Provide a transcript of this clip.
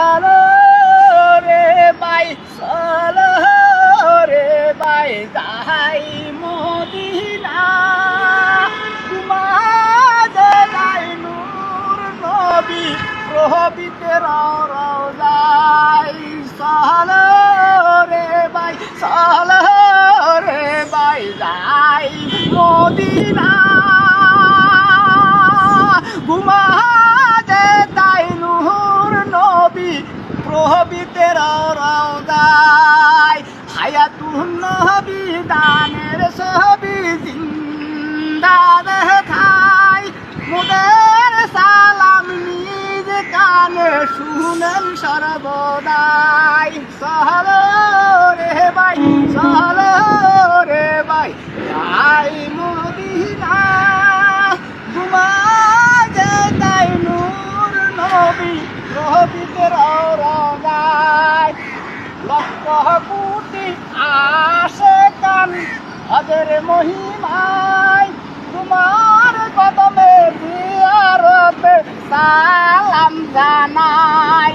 চলো রে ভাই চলো রে ভাই যাই মদিনা তোমাদের যাই নূর নবী প্রহবিতের রওজায় চলো রে ভাই চলো রে ভাই যাই মদিনা ঘুমাতে তাই নূর নবী প্রহবিতের রওজায় হায়াতুন নবী দানের ছবি জিন্দা দেখায় মোদের সালাম নিজ কানে শুনেন সর্বদাই চলো রে ভাই চলো রে ভাই যাই মদিনা ঘুমাতে তাই নূর নবী প্রহবিতের রওজায় লক্ষ কোটি আশিকান হজের মহিমায় তোমার কদমে জিয়ারতে সালাম জানাই।